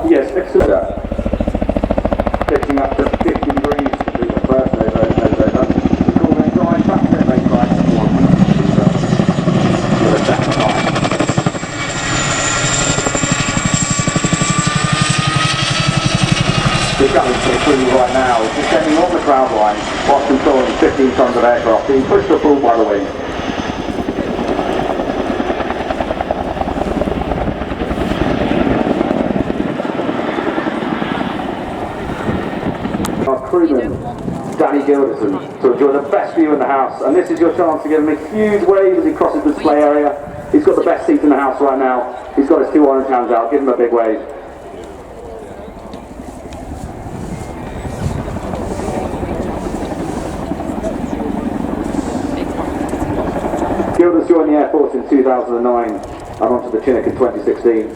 Yes, next to that. Pitching up to 50 degrees to be the first over. We call them dry back there, they try to warm for the second time. The challenge is through right now is descending on the crowd line whilst controlling 15 tons of aircraft being pushed to full by the wind. Crewman Danny Gilderson to enjoy the best view in the house, and this is your chance to give him a huge wave as he crosses the display area. He's got the best seat in the house right now. He's got his two orange hands out. Give him a big wave. Gilder's joined the Air Force in 2009 and onto the Chinook in 2016.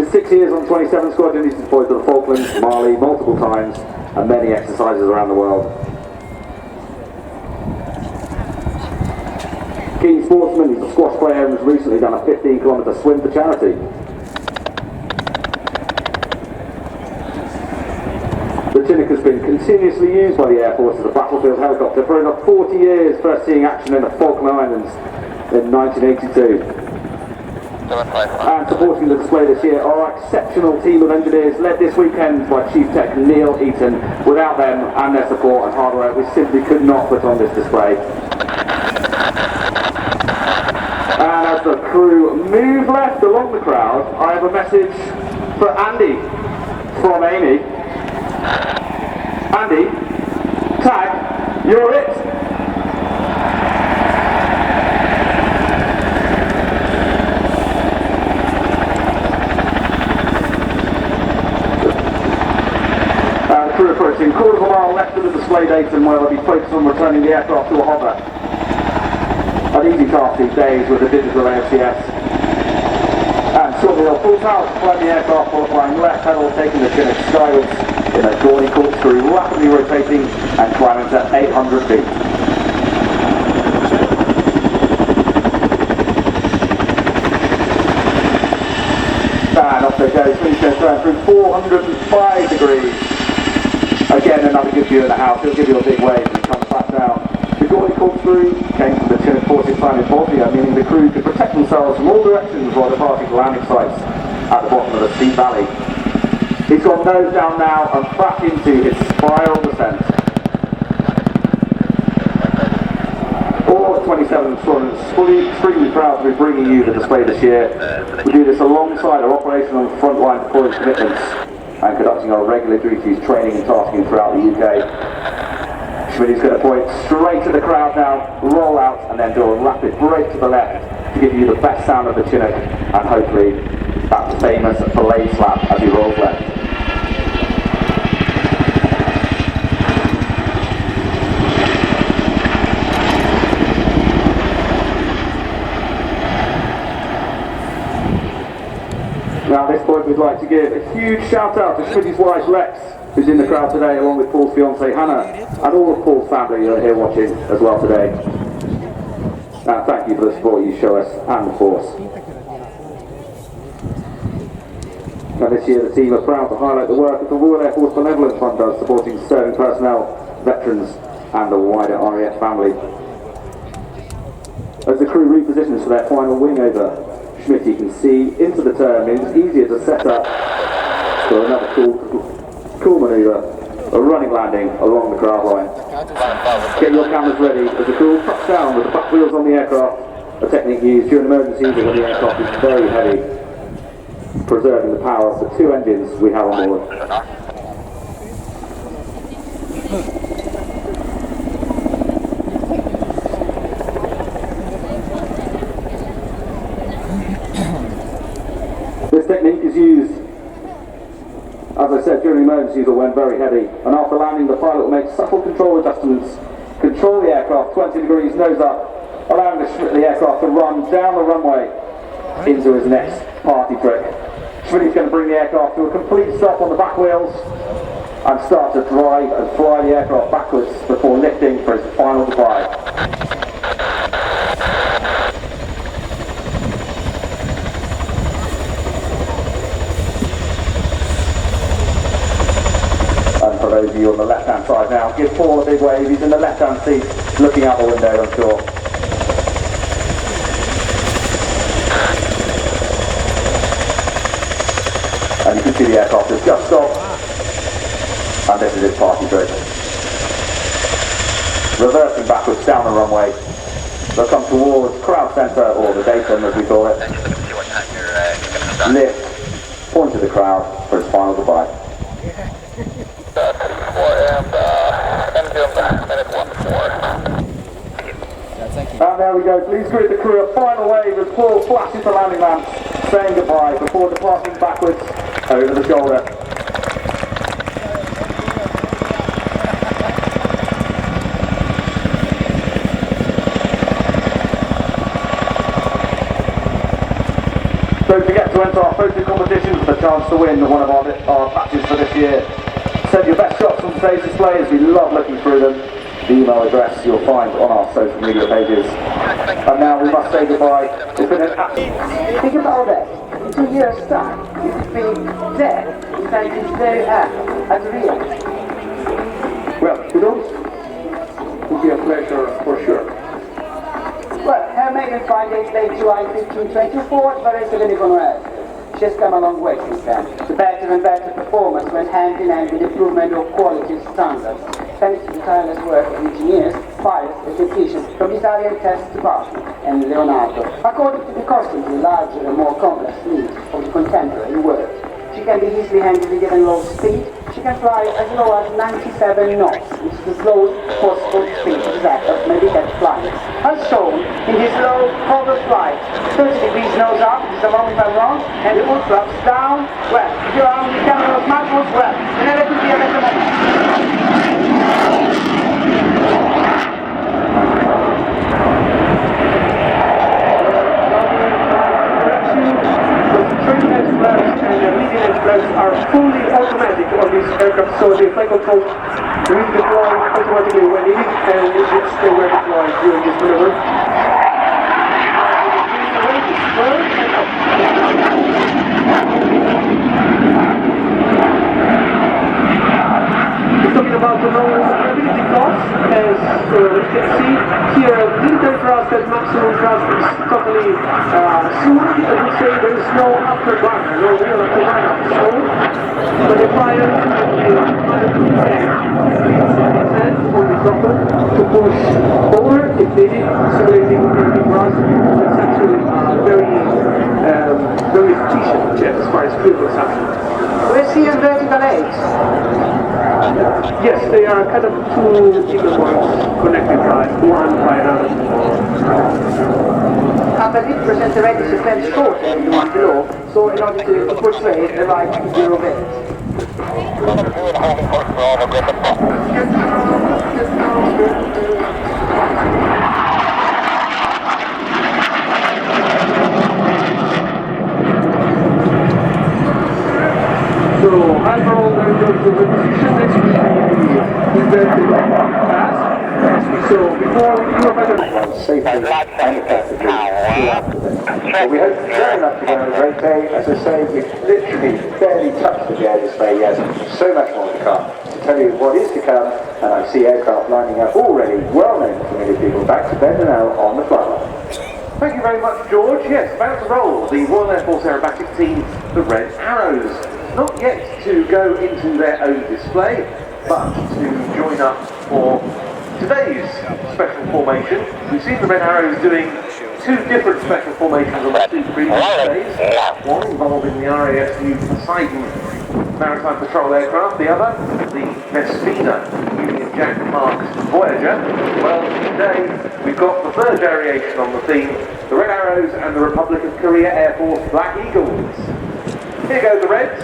In 6 years on the 27th Squadron, he's deployed to the Falklands, Mali multiple times, and many exercises around the world. Keen sportsman, he's a squash player and has recently done a 15-kilometre swim for charity. The Chinook has been continuously used by the Air Force as a battlefield helicopter for over 40 years, first seeing action in the Falkland Islands in 1982. And supporting the display this year, our exceptional team of engineers led this weekend by Chief Tech Neil Eaton. Without them and their support and hard work, we simply could not put on this display. And as the crew move left along the crowd, I have a message for Andy from Amy. Andy, tag, you're it. Crew approaching quarter of a mile left of the display datum where they'll be focused on returning the aircraft to a hover. An easy task these days with the digital AFCS. And shortly they'll full power to climb the aircraft while applying left pedal, taking the Chinook skywards in a dawny corkscrew, rapidly rotating and climbing to 800 feet. And off they go, swing turn through 405 degrees. Again, another good view in the house. He'll give you a big wave and comes back down. The Gordon corkscrew came from the Chinook 40th time in Bosnia, meaning the crew could protect themselves from all directions while departing landing sites at the bottom of the steep valley. He's got nose down now and back into his spiral descent. All of 27 Squadron is extremely proud to be bringing you the display this year. We do this alongside our operational and frontline deployment commitments and conducting our regular duties, training and tasking throughout the UK. Schmidt's going to point straight to the crowd now, roll out and then do a rapid brake to the left to give you the best sound of the Chinook and hopefully that famous blade slap as he rolls left. Now at this point we'd like to give a huge shout out to Schmidt's wife Lex, who's in the crowd today along with Paul's fiancée Hannah, and all of Paul's family who are here watching as well today. Thank you for the support you show us and the force. Now this year the team are proud to highlight the work of the Royal Air Force Benevolent Fund does, supporting serving personnel, veterans and the wider RAF family. As the crew repositions for their final wing over, Schmidt can see into the turn. It's easier to set up for another cool manoeuvre, a running landing along the crowd line. Get your cameras ready as the crew touch down with the back wheels on the aircraft, a technique used during emergencies when the aircraft is very heavy, preserving the power of the two engines we have on board. This technique is used, as I said, during emergencies or when very heavy, and after landing the pilot will make subtle control adjustments, control the aircraft 20 degrees nose up, allowing the aircraft to run down the runway into his next party trick. Schmidt's going to bring the aircraft to a complete stop on the back wheels and start to drive and fly the aircraft backwards before lifting for his final goodbye. for those of you on the left-hand side now. Give Paul a big wave. He's in the left-hand seat, looking out the window, I'm sure. And you can see the aircraft has just stopped. And this is its party trick. Reversing backwards down the runway. They'll come towards crowd centre, or the datum as we call it. Lift, point to the crowd for its final goodbye. And there we go. Please greet the crew a final wave as Paul flashes the landing lamps, saying goodbye before departing backwards over the shoulder. Don't forget to enter our photo competition for the chance to win one of our patches for this year. Send your best shots from today's display as we love looking through them. The email address you'll find on our social media pages. And now we must say goodbye. It's been an absolute... Think about that. In 2 years' time, you could be there. In fact, it's very happy at real. Well, who knows? It would be a pleasure for sure. Well, her maiden 5 days late, July 1524, but it's really going to add. She's come a long way since then. The better and better performance went hand in hand with improvement of quality standards. Thanks to the tireless work of engineers, pilots, and technicians from the Italian test department and Leonardo, according to the constantly larger and more complex needs of the contemporary world. She can be easily handled given low speed. She can fly as low as 97 knots, which is the slowest possible speed that of medical flight. As shown in this low hover flight, 30 degrees nose up, this is wrong if I'm wrong, and the hood flaps down, well, if you're on the camera of smartphones, well, then never could be a better moment. Are fully automatic on this aircraft, so the flight control will deploy automatically when needed, and it should stay where deployed during this maneuver. Talking about the low stability cost, as you can see here, military thrust and maximum thrust is totally smooth. I would say there is no afterburner, no real afterburner. So, but the pilot on the throttle to push over if needed, simulating the thrust. It's actually very efficient jet as far as fuel consumption. We're seeing vertical legs. Yes, they are kind of two equal ones connected by another. Upper lip presents a radius of 10 shorter than the one below, so in order to portray the right zero base. So, overall, in terms of the position, next week we very fast. So, before you are better... Safely and effectively throughout the day. Well, we hope very much you're having a great day. As I say, we've literally barely touched the air display yet. So much more to come. To tell you what is to come, and I see aircraft lining up already, well-known to many people, back to bed now on the flight line. Thank you very much, George. Yes, about to roll the Royal Air Force Aerobatic team, the Red Arrows. Not yet to go into their own display, but to join up for today's special formation. We've seen the Red Arrows doing two different special formations on the two previous days. One involving the RAF Poseidon maritime patrol aircraft, the other, the Messina Union Jack Mark's Voyager. Well, today we've got the third variation on the theme, the Red Arrows and the Republic of Korea Air Force Black Eagles. Here go the Reds.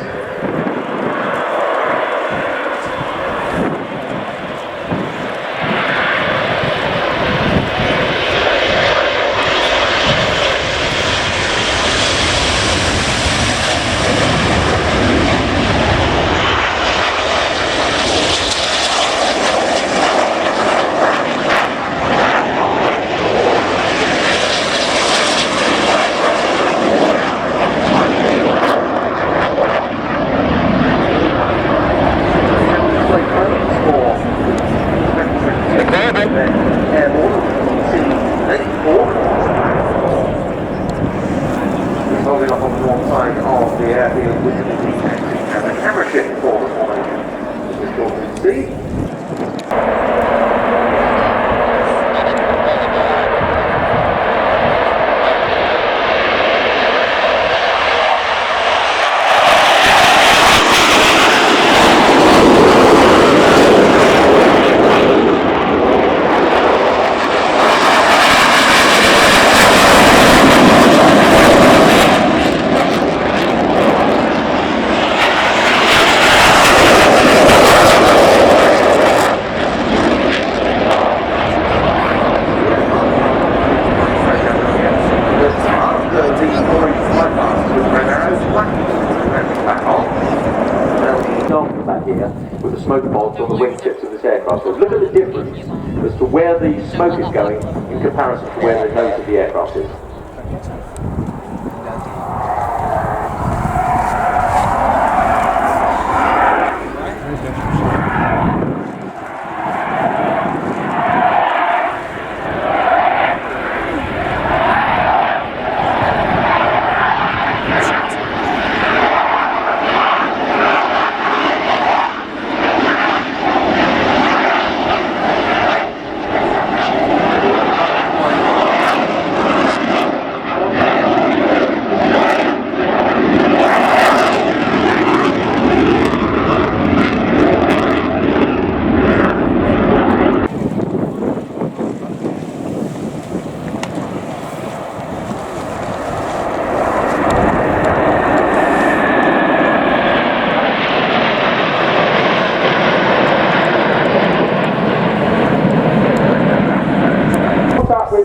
here with the smoke pods on the wingtips of this aircraft. So look at the difference as to where the smoke is going in comparison to where the nose of the aircraft is.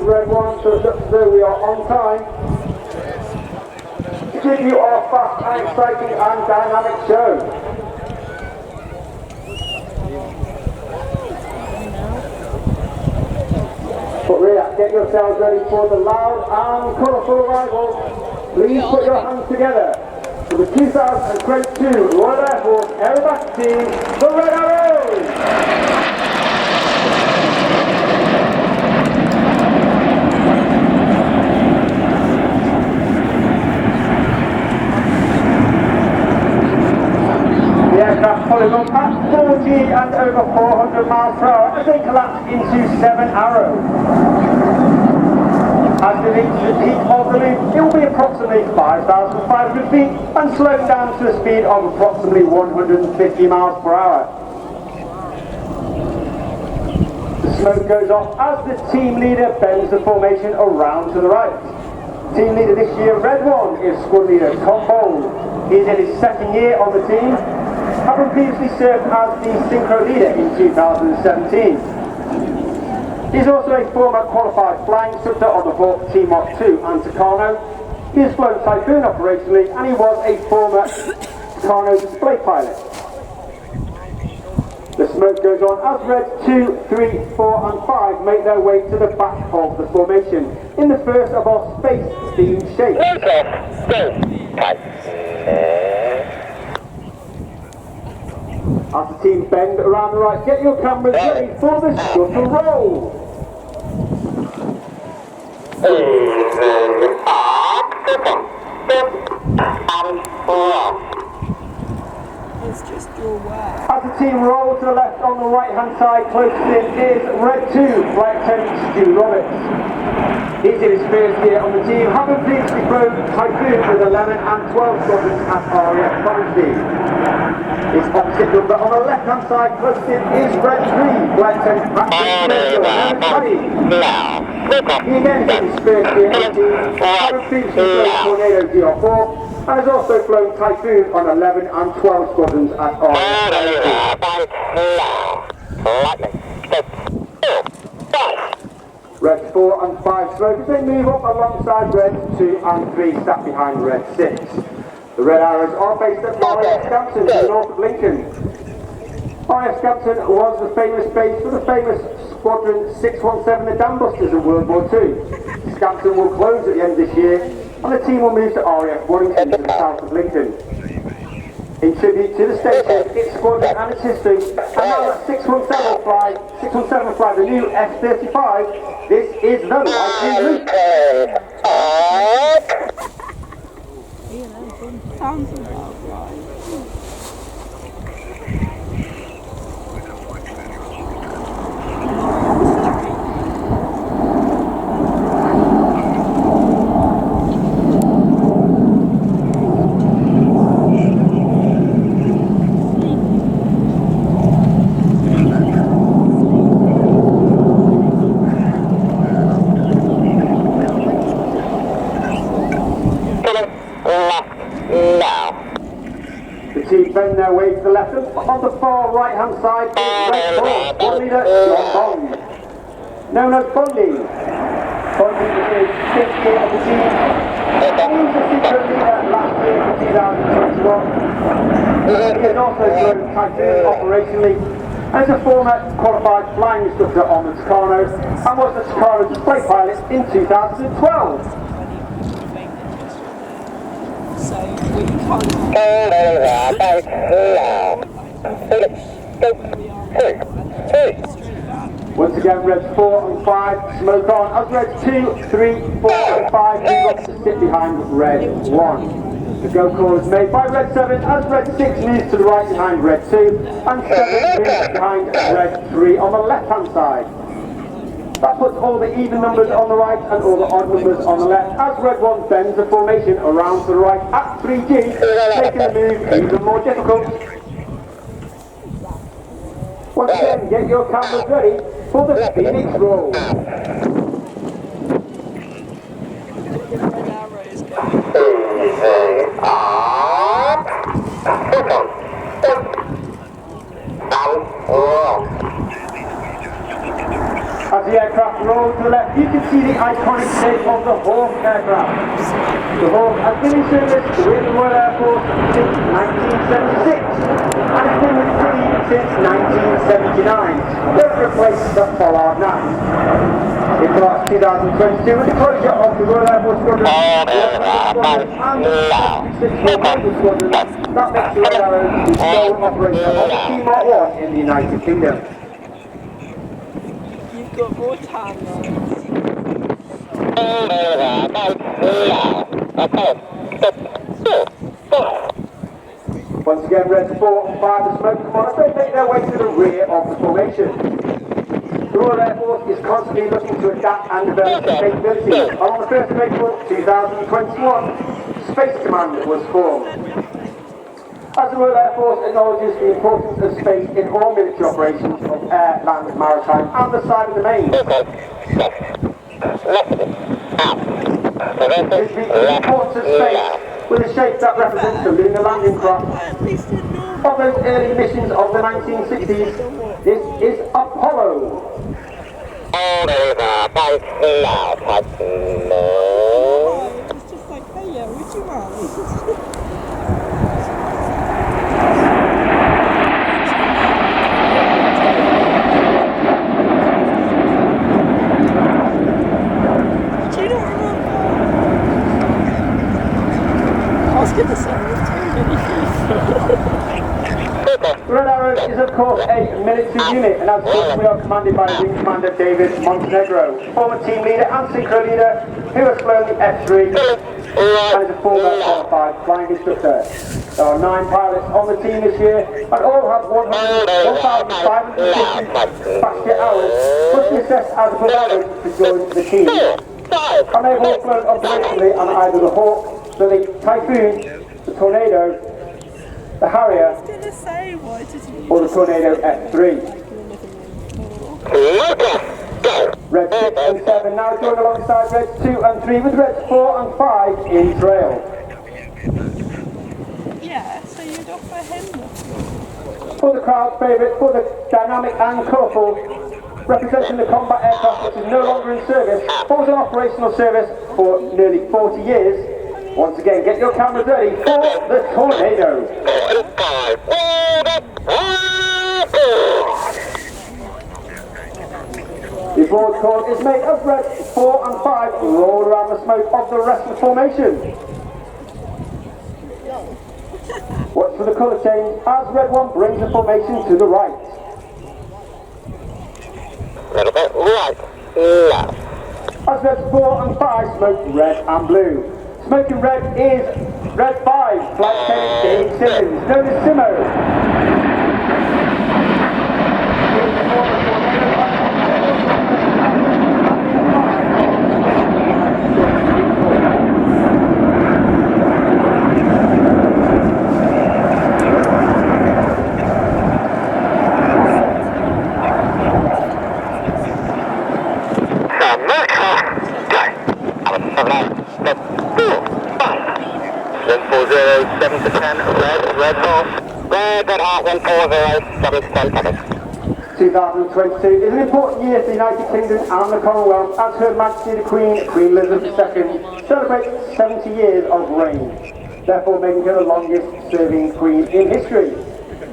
Red 1, so it looks as though we are on time to give you our fast and exciting and dynamic show. But really, get yourselves ready for the loud and colourful arrival. Please put your hands together for the 2022 Royal Air Force Aerobatic team, the Red Arrows! Pulling up at 40 and over 400 miles per hour as they collapse into 7 arrows. As they reach the peak of the loop, it will be approximately 5,500 feet and slow down to a speed of approximately 150 miles per hour. The smoke goes off as the team leader bends the formation around to the right. Team leader this year, Red 1, is squad leader Tom Bold. He is in his second year on the team, having previously served as the synchro leader in 2017. He's also a former qualified flying instructor on the Hawk Team Mark II and Tucano. He has flown Typhoon operationally and he was a former Tucano display pilot. The smoke goes on as Reds 2, 3, 4 and 5 make their way to the back of the formation in the first of our space-themed shapes. As the team bend around the right, get your cameras ready for the shuttle roll. It's just your work. As the team roll to the left on the right hand side, closest in is Red 2, Flight Attendant Stu Roberts. He's in his first year on the team, having previously flown Typhoon with 11 and 12 squadrons at RAF Coventry. His opposite number on the left hand side, closest in is Red 3, Flight Attendant Patrick Paddy. He again is in his first year on the team, having previously flown Tornado DR4. And has also flown Typhoon on 11 and 12 squadrons at RAF. Reds 4 and 5 smoke as they move up alongside Reds 2 and 3 sat behind Red 6. The Red Arrows are based at RAF Scampton in the north of Lincoln. RAF Scampton was the famous base for the famous Squadron 617, the Dam Busters in World War II. Scampton will close at the end of this year, and the team will move to RAF Warrington to the south of Lincoln. In tribute to the station, its squadron and its history, and now that 617 fly the new F-35, this is the Lightning Loop. Sounds about right. Bend their way to the left, and on the far right hand side is Red 4, squad leader John Bond, known as Bondy. Bondy is his 6th year of the team. He was a secret leader last year in 2021. He can also grow Typhoon operationally, and is a former qualified flying instructor on the Tucano and was the Tucano display pilot in 2012. So we can't. Once again, Reds 4 and 5 smoke on, as Reds 2, 3, 4 and 5 move up to sit behind Red 1. The go call is made by Red 7 as Red 6 moves to the right behind Red 2 and 7 moves behind Red 3 on the left hand side. That puts all the even numbers on the right and all the odd numbers on the left as Red 1 bends the formation around to the right at 3G, making the move even more difficult. Once again, get your cameras ready for the Phoenix roll. As the aircraft rolls to the left, you can see the iconic shape of the Hawk aircraft. The Hawk has been in service with the Royal Air Force since 1976 and has been with the team since 1979. They've replaced the Pollard 9. In March 2022, with the closure of the Royal Air Force Squadron, and the 66 Naval Squadron, that makes the Red Arrows the sole operator of the Team Mark 1 in the United Kingdom. You've got more time though. Once again, Reds 4 and 5 are smoke come on as they make their way to the rear of the formation. The Royal Air Force is constantly looking to adapt and develop its capabilities. And on the 1st of April 2021, Space Command was formed. As the Royal Air Force acknowledges the importance of space in all military operations of air, land, maritime and the cyber domain. It speaks of the importance of space with a shape that represents the lunar landing craft. Of those early missions of the 1960s, this is Apollo. It's just like, hey, yeah, what you want? Do you not remember? I was going to say, it's too many Red Arrow is of course a military unit, and as such we are commanded by Wing Commander David Montenegro, former team leader and synchro leader who has flown the F3 and is a former qualified flying instructor. There are 9 pilots on the team this year and all have 1,550 fast jet hours, must be assessed as above average to join the team. And they've all flown operationally on either the Hawk, the Typhoon, the Tornado, the Harrier, or the Tornado F3. Reds 6 and 7 now join alongside Reds 2 and 3 with Reds 4 and 5 in trail. Yeah, so you'd offer him the For the crowd favourite, for the dynamic and colourful, representing the combat aircraft which is no longer in service, but was in operational service for nearly 40 years. Once again, get your cameras ready for the Tornado. The board call is made as Reds 4 and 5 roll around the smoke of the rest of the formation. Watch for the colour change as Red 1 brings the formation to the right. Little bit right, left. As Reds 4 and 5 smoke red and blue. Smoking red is Red 5, Flight Lieutenant Dave Simmons, known as Simo. Red Horse, red hot 140, 7 to 10 seconds. 2022 is an important year for the United Kingdom and the Commonwealth as Her Majesty the Queen, Queen Elizabeth II, celebrates 70 years of reign, therefore making her the longest serving Queen in history.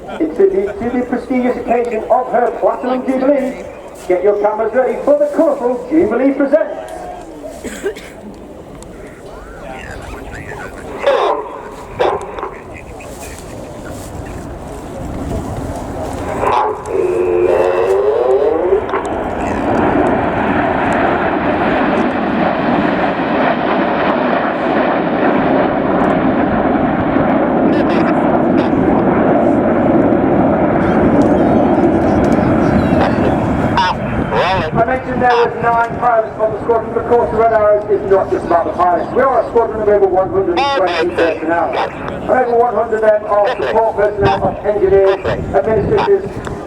In tribute to the prestigious occasion of her Platinum Jubilee, get your cameras ready for the colourful Jubilee Presents. I mentioned there was 9 pilots on the squadron. Of course, the Red Arrows is not just about the pilots. We are a squadron of over 120 personnel. And over 100 of them are support personnel of engineers, administrators,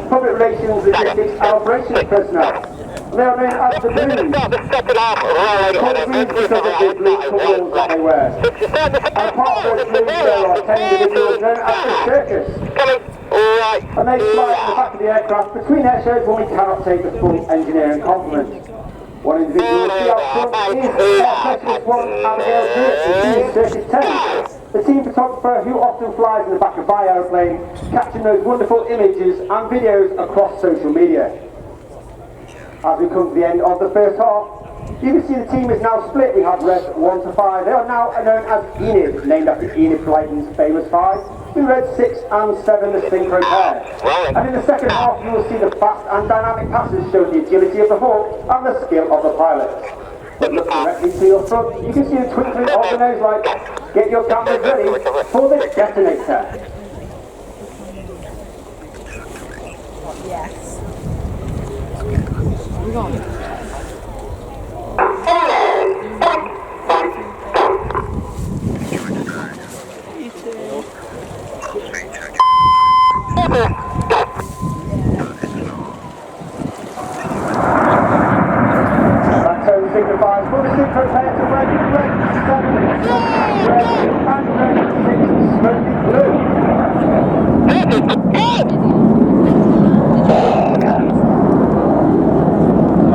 public relations, logistics, and operations personnel. And they are known as the Blues. Called Blues because of the blue coveralls that they wear. And part of those Blues, there are 10 individuals known as the Circus. And they fly at the back of the aircraft between air shows when we cannot take the full engineering complement. One individual we see out front is Air Specialist 1 Abigail Drake, the team is Circus 10. The team photographer who often flies in the back of my aeroplane, capturing those wonderful images and videos across social media. As we come to the end of the first half, you can see the team is now split. We have Reds 1 to 5. They are now known as Enid, named after Enid Blyton's famous 5. In Reds 6 and 7, the synchro pair. And in the second half, you will see the fast and dynamic passes show the agility of the Hawk and the skill of the pilots. But look directly to your front, you can see the twinkling of the nose light. Get your cameras ready for the detonator. Yes. We got it. You too. That tone signifies for the synchro pair to red, 7, red, and red 6, smoky blue.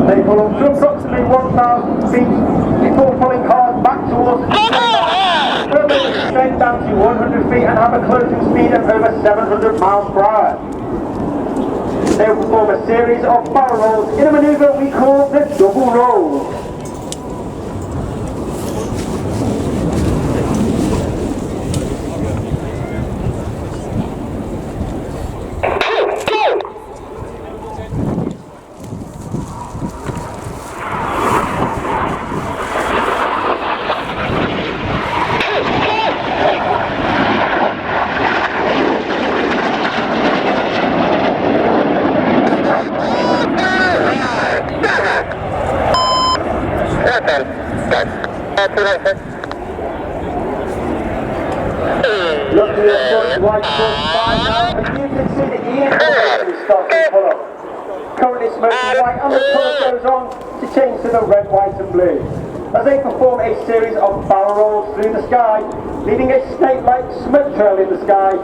They pull up to approximately 1,000 feet before pulling cars back towards the sky. Where they descend down to 100 feet and have a closing speed of over 700 miles per hour. They will perform a series of barrel rolls in a maneuver we call the double roll. Look to your front, right front, 5 now, and you can see the Ian is starting to pull up. Currently smoking white, and the colour goes on to change to the red, white and blue. As they perform a series of barrel rolls through the sky, leaving a snake-like smoke trail in the sky.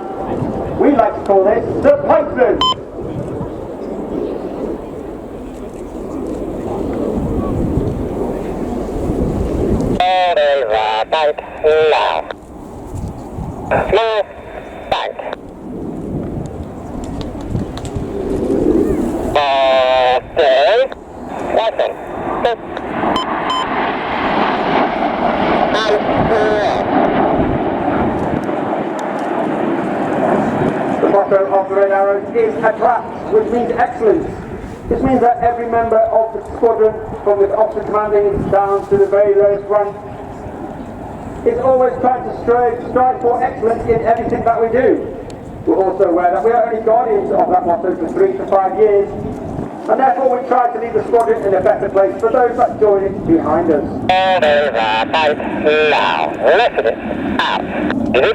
We like to call this the Python. Aerobatic now. Small bank. Okay. Listen. The motto of the Red Arrows is attract, which means excellence. This means that every member of the squadron, from the officer commanding down to the very lowest rank, is always trying to strive for excellence in everything that we do. We're also aware that we are only guardians of that motto for 3 to 5 years, and therefore we try to leave the squadron in a better place for those that join it behind us. Aerobatic now. Listen out. It is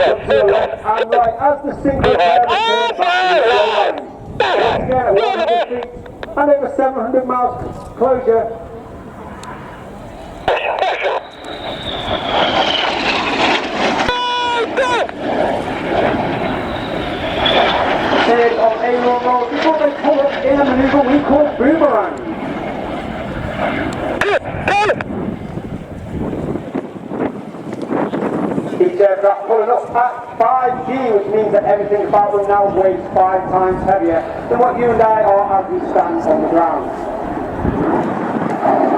Look to the left and right as the single pair return back to the goal line. Once again at 100 feet and over 700 miles closure. Series of aileron rolls before they pull up in a maneuver we call boomerang. Each aircraft pulling up at 5G, which means that everything about them now weighs 5 times heavier than what you and I are as we stand on the ground.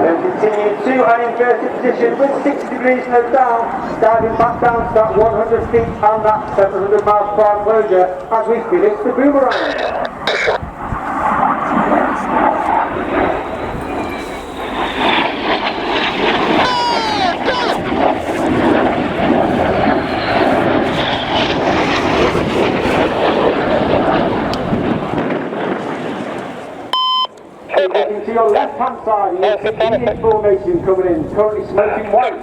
Then continue to an inverted position with 6 degrees nose down, diving back down to that 100 feet and that 700 miles per hour closure as we finish the boomerang. Looking to your left-hand side, you see the formation coming in, currently smoking white.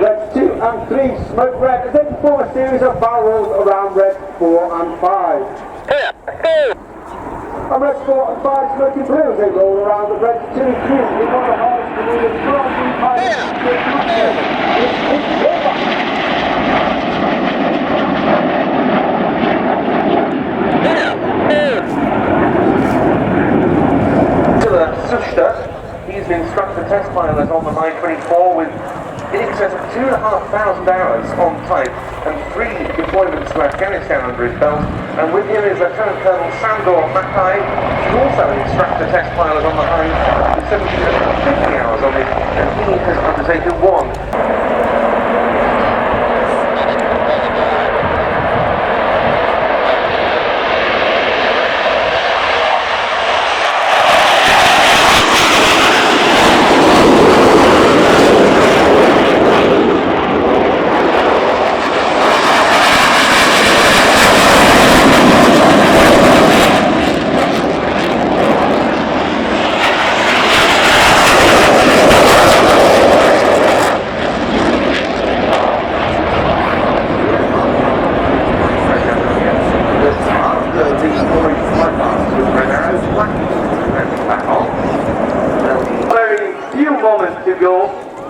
Reds 2 and 3 smoke red, as they form a series of barrels around reds 4 and 5. And reds 4 and 5 smoking blue as they roll around the reds 2 and 3 in one of the hardest to move in front He's been instructor test pilot on the 924 with in excess of 2,500 hours on type and 3 deployments to Afghanistan under his belt. And with him is Lieutenant Colonel Sandor Mackay, who's also an instructor test pilot on the Hive with 1,750 hours on it, and he has undertaken 1.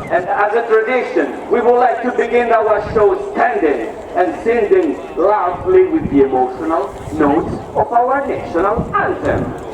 And as a tradition, we would like to begin our show standing and singing loudly with the emotional notes of our national anthem.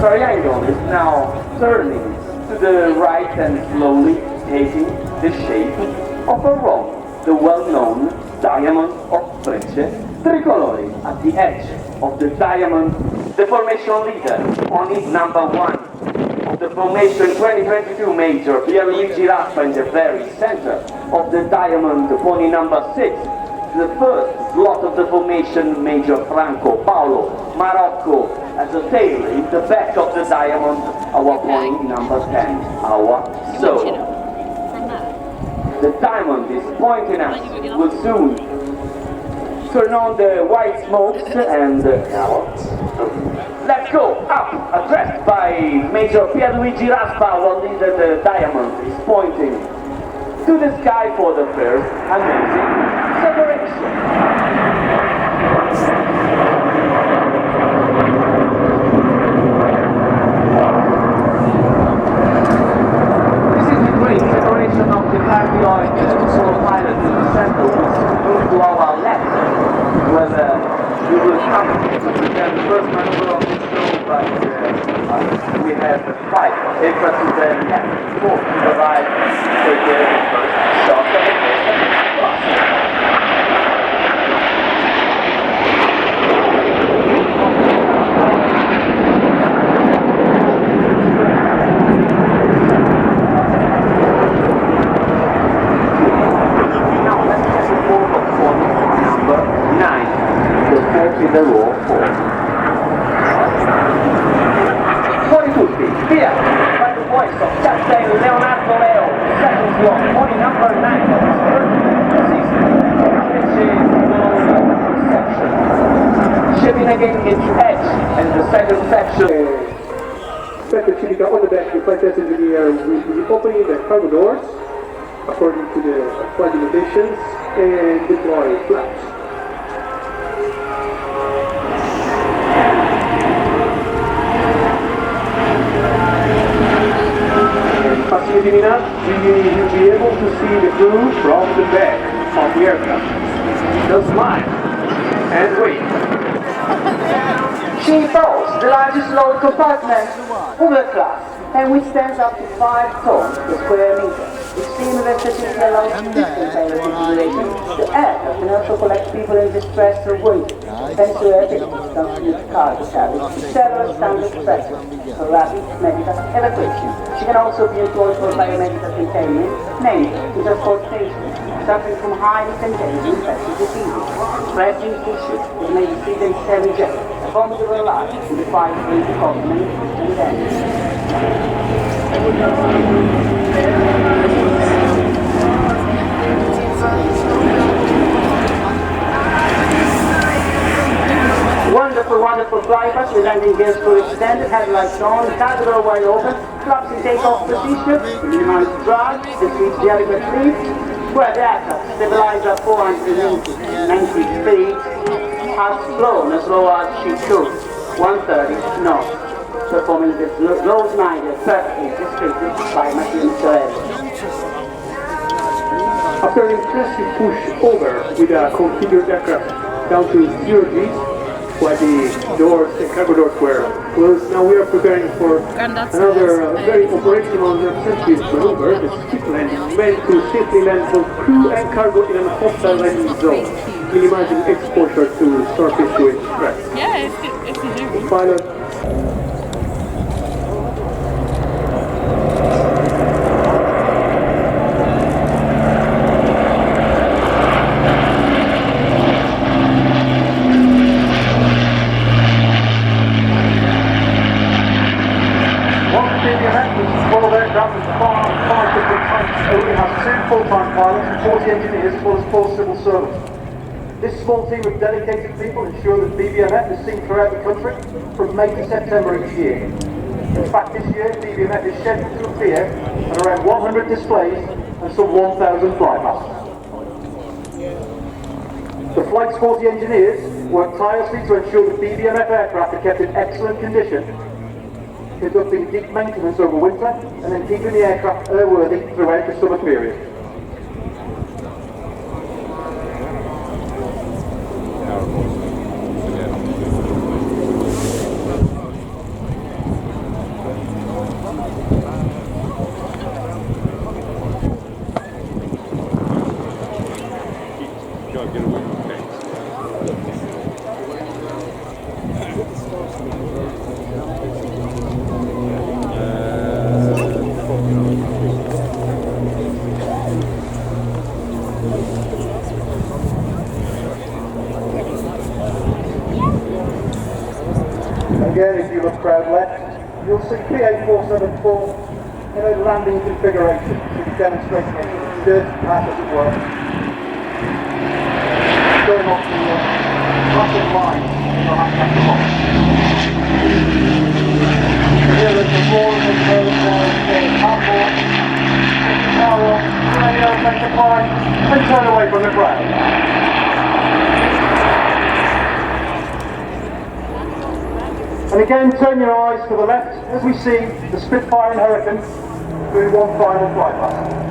Triangle is now turning to the right and slowly taking the shape of a rod, the well-known diamond of Frecce tricolore at the edge of the diamond. The formation leader on it, number 1 of the formation 2022 major, Pierluigi Raffa in the very center of the diamond, pony number 6, the first lot of the formation, Major Franco Paolo Marocco, as a tail in the back of the diamond, our point number 10, our soul. The diamond is pointing us, will soon turn on the white smokes and let's go up, addressed by Major Pierluigi Raspa, while the diamond is pointing to the sky for the first amazing separation. This is the great separation of the cardioid solar pilot in the center, which moves to our left, where we will come to present the first maneuver of the show, but we have 5 aircraft to the left, 4 to the right, take the first shot of the first. In the row 4. 42 feet, here, by the voice of Captain Leonardo Leo, second slot, point number 9, which is the section. Shipping again its edge, and the second section. Inspector Chinook on the deck, the flight test engineer will be opening the cargo doors according to the flight limitations and deploy flaps. Facility enough, you'll be able to see the crew from the back of the aircraft. Just smile and wait. She boasts the largest load compartment, overclass, and which stands up to 5 tons per square meter. Extreme versatility allows distance aerobatic. The aircraft can also collect people in distress or wounded, thanks to air tickets, complete cargo carriage, several standard pressures for rapid medical evacuation. She can also be employed for biomedical containment, namely to transport patients suffering from highly contagious infectious diseases, pressing tissues that may be treated in 7 jets, a formidable alliance in the fight against the continent and damage. Wonderful flypast with landing gears fully extended, headlights on, cargo door wide open, flaps in takeoff position, minimize drag, and reach the adequate speed, where the aircraft stabilized at 490 feet, has flown as low as she could, 130 knots, performing this low slider perfectly described by Martino Sorelli. After an impressive push over with a configured aircraft down to 0 Gs, while the doors and cargo doors were closed, now we are preparing for another very operational and representative maneuver, the skip landing, meant to safely land both crew and cargo in an hostile landing zone, minimizing exposure to surface to its threats. Yeah, if you do. Pilot. Only has 2 full-time pilots and 40 engineers as well as 4 civil servants. This small team of dedicated people ensure that BBMF is seen throughout the country from May to September each year. In fact, this year BBMF is scheduled to appear at around 100 displays and some 1,000 flypasts. The flight sporty engineers work tirelessly to ensure that BBMF aircraft are kept in excellent condition, conducting deep maintenance over winter, and then keeping the aircraft airworthy throughout the summer period. Again, if you look crowd left, you'll see PA474 in a landing configuration to demonstrate the dirty path as it were. Going off the rocket line in the left hand box. Here is the floor of the cardboard, power, radio, take the flight, and turn away from the ground. And again, turn your eyes to the left as we see the Spitfire and Hurricane doing one final flight pass.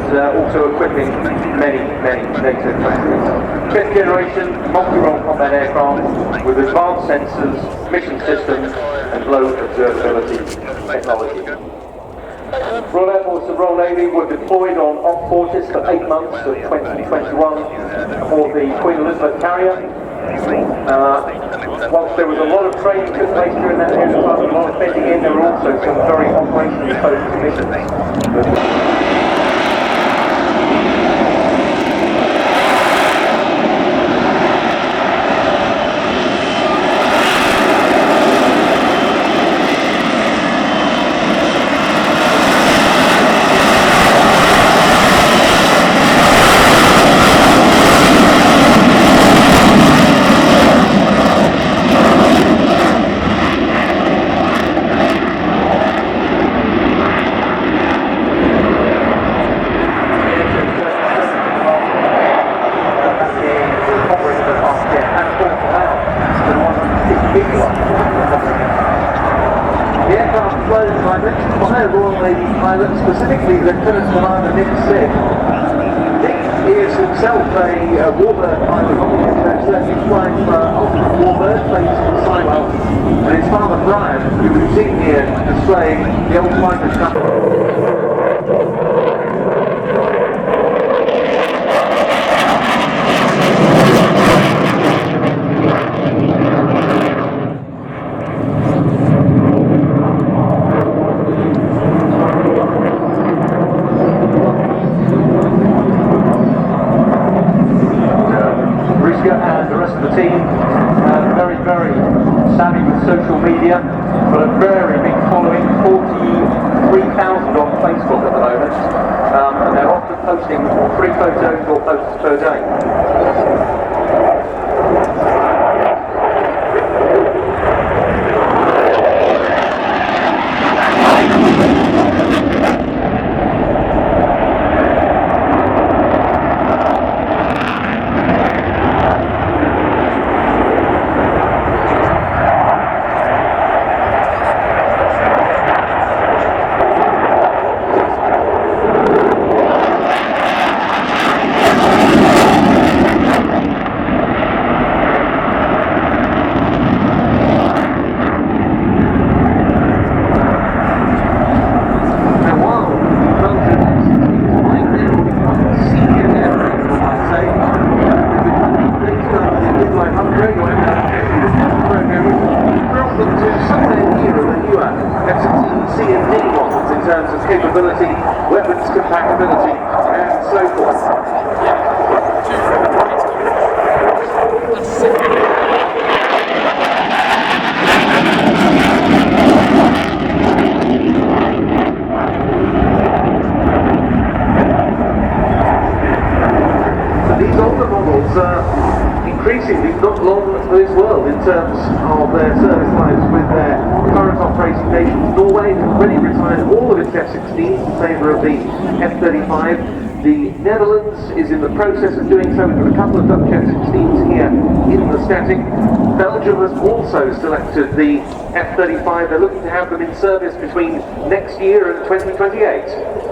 Also equipping many NATO countries. Fifth generation multi-role combat aircraft with advanced sensors, mission systems and low observability technology. Royal Air Force and Royal Navy were deployed on Op Fortis for 8 months of 2021 for the Queen Elizabeth carrier. Whilst there was a lot of training took place during that period of time, a lot of bedding in, there were also some very operationally focused missions. Pilot, specifically Lieutenant Commander Nick Sick. Nick is himself a warbird pilot on the Chinook. He's flying for Ultimate Warbird, based in Sywell, and his father Brian, who we've seen here displaying the old fighter stuff. And the rest of the team, very savvy with social media, but a very big following, 43,000 on Facebook at the moment, and they're often posting 3 photos or posts per day. Capability, weapons compatibility, and so forth. These older models are increasingly not long for this world in terms of their service lives with their current operating nations. Norway Norway has already retired all of its F-16s in favour of the F-35. The Netherlands is in the process of doing so. We've got a couple of Dutch F-16s here in the static. Belgium has also selected the F-35. They're looking to have them in service between next year and 2028.